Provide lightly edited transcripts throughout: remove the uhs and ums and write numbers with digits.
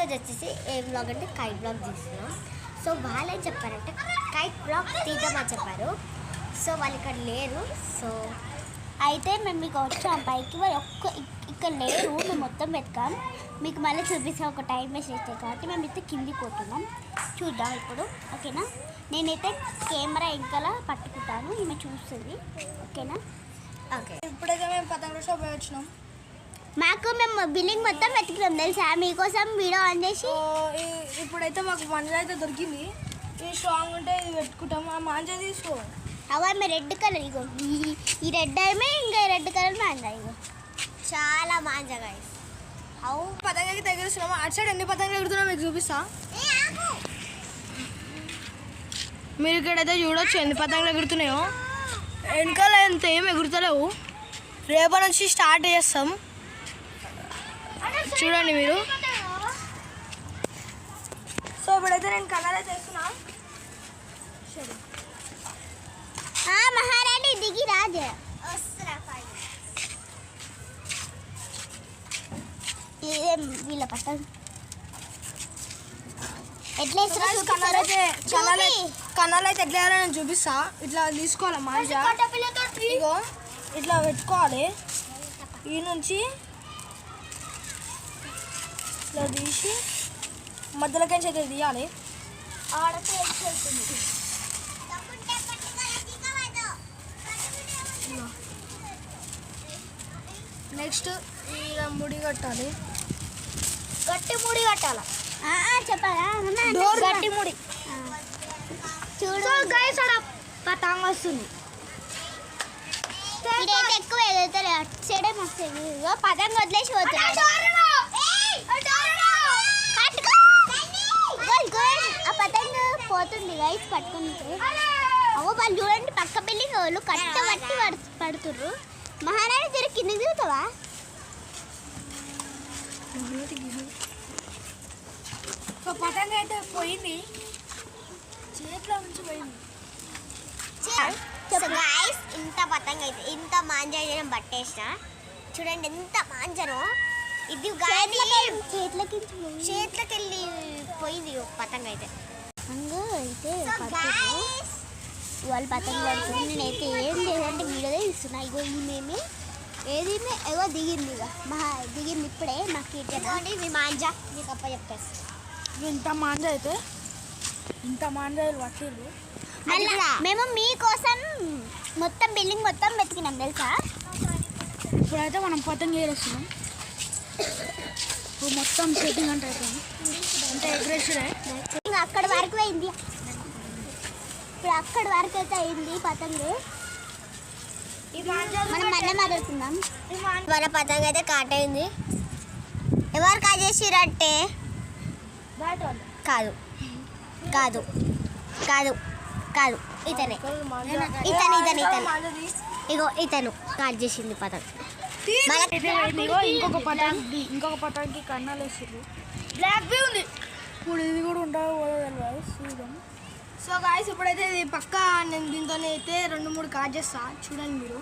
ఈరోజు వచ్చేసి ఏ బ్లాగ్ అంటే కైట్ బ్లాగ్ తీస్తున్నాం. సో వాళ్ళు ఏం చెప్పారంటే కైట్ బ్లాగ్ తీద్దామని చెప్పారు. సో వాళ్ళు ఇక్కడ లేరు. సో అయితే మేము మీకు వచ్చాం పైకి, వాళ్ళు ఇక్కడ లేరు. మేము మొత్తం వెతకాం, మీకు మళ్ళీ చూపిస్తాం. ఒక టైం వేస్ట్ అవుతాయి కాబట్టి మేము అయితే కిందికి పోతున్నాం. చూద్దాం ఇప్పుడు, ఓకేనా? నేనైతే కెమెరా ఇంకలా పట్టుకుంటాను, ఈమె చూస్తుంది, ఓకేనా? ఓకే. ఇప్పుడైతే మేము పతంగ షాప్ వచ్చినాం. మేము బిల్డింగ్ మొత్తం వెతికినాం తెలుసా, మీకోసం వీడియో ఆన్ చేసి. ఇప్పుడైతే మాకు మంజ అయితే దొరికింది. ఇది స్ట్రాంగ్ ఉంటే ఇది పెట్టుకుంటాం. ఆ మాంజ తీసుకో. అవన్నీ రెడ్ కలర్, ఇగో ఈ రెడ్ ఏమే, ఇంకా రెడ్ కలర్ మాంజా. ఇగో చాలా మాంజా గైస్. అవు పతంగకి తగిలిస్తున్నాము. అటు సైడ్ ఎన్ని పతంగలు ఎగురుతున్నాం మీకు చూపిస్తా. మీరు ఇక్కడైతే చూడొచ్చు ఎన్ని పతంగలు ఎగురుతున్నాయో. వెనకాల ఎంత ఏం ఎగురుతలేవు. రేపటి నుంచి స్టార్ట్ చేస్తాం, చూడండి మీరు. సో ఇప్పుడైతే నేను కలర్ చేస్తున్నా. మహారాణి దిగి రాజు వీళ్ళ పట్టం ఎట్లా కన్నాలు అయితే ఎట్లా వేయాలో నేను చూపిస్తా. ఇట్లా తీసుకోవాలి మాంజా, ఇగో ఇట్లా పెట్టుకోవాలి. ఈ నుంచి ఇట్లా తీసి మధ్యలోకి అయితే తీయాలి. నెక్స్ట్ ఇక ముడి కట్టాలి. గట్టి ముడి కట్టాలా చెప్పాలా? గట్టి ముడి చూడు గైస్, పతంగ వస్తుంది. ఇదైతే ఎక్కువ ఎదుగుతారు, అటు సైడే మస్తు పతంగ వదిలేసి పోతున్నారు. ఆ పతంగ పోతుంది గైస్ పట్టుకుని. అవ్వ వాళ్ళు చూడండి, పక్క బిల్డింగ్ వాళ్ళు కట్టబట్టి పడుతుర్రు. మహారాణి జర కింద దిగుతావా? పతంగ అయితే పోయింది, చేతిలో నుంచి పోయింది. ఇంత పతంగ అయితే ఇంత మాంజా పట్టేసిన, చూడండి ఎంత మాంజనో. ఇది చేతిలోకి వెళ్ళి పోయింది పతంగ అయితే. అయితే వాళ్ళు పతంగ పడుతుంది. నేనైతే ఏం లేదంటే వీడియోదే ఇస్తున్నా. ఇగో ఈమెమి ఏది ఏవో దిగింది, ఇక దిగింది ఇప్పుడే. మాకు ఇవ్వండి ఇది మాంజా, మీకు అప్ప చెప్పేసి. ఇంత మాంజా అయితే ఇంత మాంజాలు పట్టిర్రు. మేము మీకోసం మొత్తం బిల్డింగ్ మొత్తం వెతికినాం తెలుసా. ఇప్పుడైతే మనం పతంగ వేస్తున్నాం. మొత్తం సెట్టింగ్ అంటే అయిపోయింది, అంటే ఎగ్రెస్డే. అక్కడ వరకు అయింది, ఇప్పుడు అక్కడ వరకు అయితే అయింది పతంగ. మనం మళ్ళీ మొదలుకుందాం. మన పతంగ అయితే కాట్ అయింది. ఎవరు కాట్ చేసిరంటే కాదు కాదు కాదు కాదు ఇతనే, ఇతను ఇతను ఇతను ఇగో ఇతను కాట్ చేసింది పతంగ. ఇంకొక పతంగి కన్నాలు వేసిర్రు. బ్లాక్ బీ ఉంది, ఇప్పుడు ఇది కూడా ఉండవు తెలియదు. సో గాయస్ ఇప్పుడైతే ఇది పక్క నేను దీంతో అయితే 2-3 కాట్ చేస్తా. చూడండి మీరు,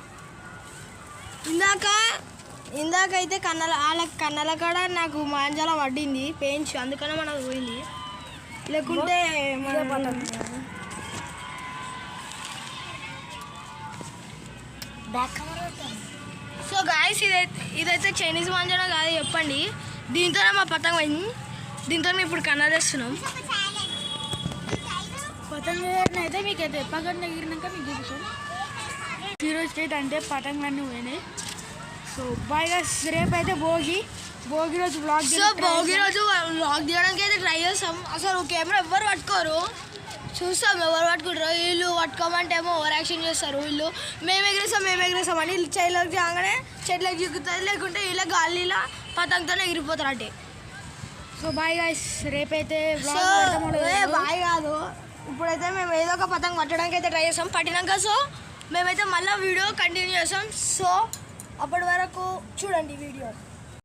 ఇందాక అయితే వాళ్ళ కన్నాల కాడ నాకు మాంజాల పడ్డింది పెయించ్, అందుకనే మనకు పోయింది. లేకుంటే సో గాయస్ ఇదైతే చైనీస్ మాంజానా కాదు చెప్పండి. దీంతోనే మా పతంగ పోయింది, దీంతో ఇప్పుడు కన్నాలు వేస్తున్నాం. పతంగ అయితే మీకు అయితే పక్కన ఎగిరినాక మీకు చూపిస్తాం. ఈరోజుకి అయితే అంటే పతంగులన్నీ పోయినాయి. సో బాగా రేపు అయితే భోగి రోజు బ్లాగ్. సో భోగి రోజు బ్లాగ్ తీయడానికి అయితే ట్రై చేస్తాం. అసలు కెమెరా ఎవరు పట్టుకోరు, చూస్తాం ఎవరు పట్టుకుంటారు. వీళ్ళు పట్టుకోమంటే ఏమో ఓవర్ యాక్షన్ చేస్తారు. వీళ్ళు మేము ఎగిరేస్తాం అని చెట్లకు రాగానే చెట్లకు చిక్కుతుంది, లేకుంటే వీళ్ళ గాలిలా పతంగతోనే ఎగిరిపోతారు అంటే. సో బాయ్ గాయ్స్, రేపైతే బాయ్ కాదు, ఇప్పుడైతే మేము ఏదో ఒక పతంగ పట్టడానికి అయితే ట్రై చేస్తాం. పట్టినాక సో మేమైతే మళ్ళీ వీడియో కంటిన్యూ చేస్తాం. సో అప్పటి వరకు చూడండి వీడియో.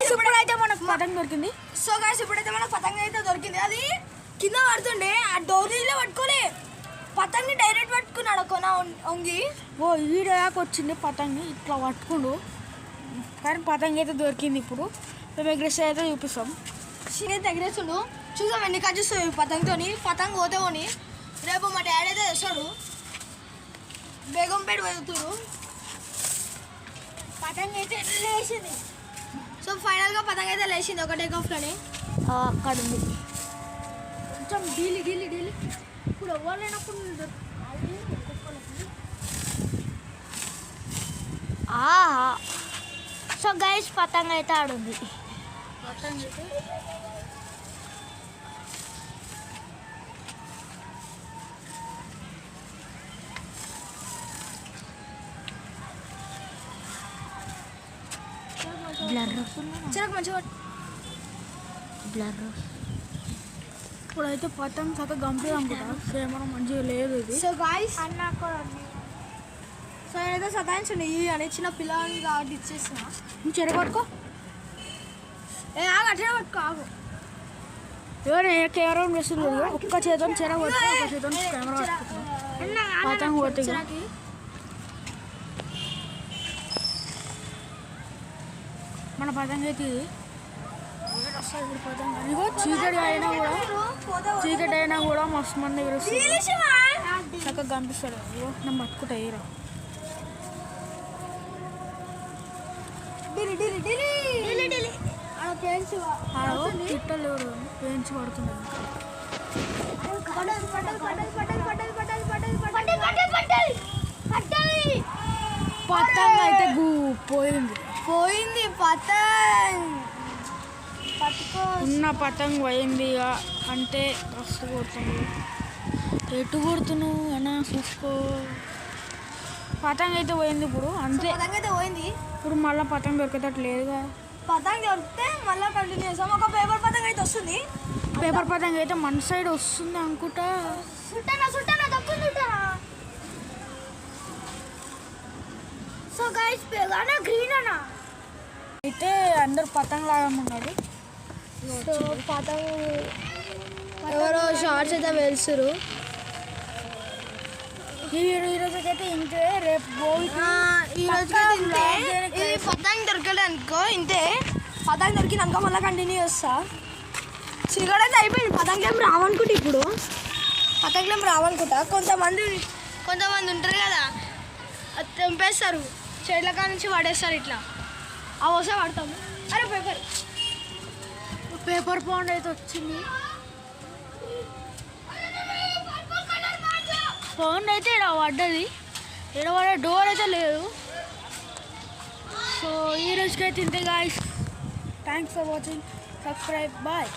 ఇప్పుడైతే మనకు పతంగ దొరికింది. సో గాయ్స్ ఇప్పుడైతే మనకు పతంగ అయితే దొరికింది. అది కింద పడుతుండే, ఆ డోరీలో పట్టుకోలే, పతంగి డైరెక్ట్ పట్టుకున్నాడు కొన వంగి. ఓ ఈడయాక వచ్చింది పతంగి, ఇట్లా పట్టుకుండు. కానీ పతంగి అయితే దొరికింది. ఇప్పుడు మేము ఎగ్రెస్ అయితే చూపిస్తాం. అయితే ఎగరేస్తుడు చూసాం ఎన్ని కట్ చేస్తావు పతంగుతోని పతంగ్ పోతే పోని రేపు మా డాడీ అయితే తెస్తాడు బేగంపేట వెళ్తురు పతంగ్ అయితే లేచింది సో ఫైనల్గా పతంగ్ అయితే లేచింది ఒక టేక్ ఆఫ్లోని అక్కడ ఉంది. కొంచెం డీలి ఇప్పుడు ఎవరు లేనప్పుడు సో గైస్ పతంగ అయితే ఆడుంది. పతంగ్ అయితే చిరకు మంచిగా ఇప్పుడైతే పతంగ్ చక్కగా గంపి అనుకుంటా కెమెరా మంచిగా లేదు ఇది. సో గాయస్ సో నేనైతే సతాయించండి ఇవి అని చిన్న పిల్లలు కాబట్టి ఇచ్చేసిన నువ్వు చెరగొట్టుకో అట్లనే పట్టుకో ఆగు ఎవరు కెమెరా చేస్తుంది ఒక్క చేతో చెరగొట్టుకో ఒక చేతో కెమెరా పట్టుకుంటున్నా పతంగ్ పోతే మన పతంగ్ అయితే ఇది చీకటి అయినా కూడా మస్తు మంది ఎగురుస్తుంది చక్కగా కనిపిస్తాడు నేను పట్టుకుంటా హీరో తిట్టలేడు పెంచి పడుతున్నాడు పతంగ్ అయితే పోయింది పతంగ్ ఉన్న పతంగ్ పోయింది అంటే మస్తు కొడుతుంది ఎటు కొడుతున్నావు అన్నా చూసుకో పతంగ్ అయితే పోయింది ఇప్పుడు అంతే పతంగ్ అయితే పోయింది ఇప్పుడు మళ్ళీ పతంగ్ దొరికేటట్టు లేదుగా పతంగ్ దొరికితే మళ్ళీ కంటిన్యూ చేస్తాం ఒక పేపర్ పతంగ్ అయితే వస్తుంది పేపర్ పతంగ్ అయితే మన సైడ్ వస్తుంది అనుకుంటా సో గైస్ గ్రీన్ అన్నా అయితే అందరు పతంగ్ లాగమన్నారు సో పతంగ్ ఎవరో షార్ట్స్ అయితే వెళ్తురు ఈరోజుకైతే ఇంతే రేపు ఈరోజుకైతే ఇంతే ఇది పతంగ్ దొరకలేదు అనుకో ఇంతే పతంగ్ దొరికినాక మళ్ళీ కంటిన్యూ చేస్తా చీకడైతే అయిపోయింది పతంగ్ ఏం రావనుకుంటా ఇప్పుడు పతంగ్ ఏం రావనుకుంటా కొంతమంది ఉంటారు కదా అది తెంపేస్తారు చెట్ల కాడ నుంచి పడేస్తారు ఇట్లా ఆ వస్తే పడతాము అరే పేపర్ పౌండ్ అయితే వచ్చింది పౌండ్ అయితే ఇక్కడ పడ్డది ఇక్కడ పడ్డ డోర్ అయితే లేదు సో ఈ రోజుకైతే ఇంతే guys thanks for watching subscribe bye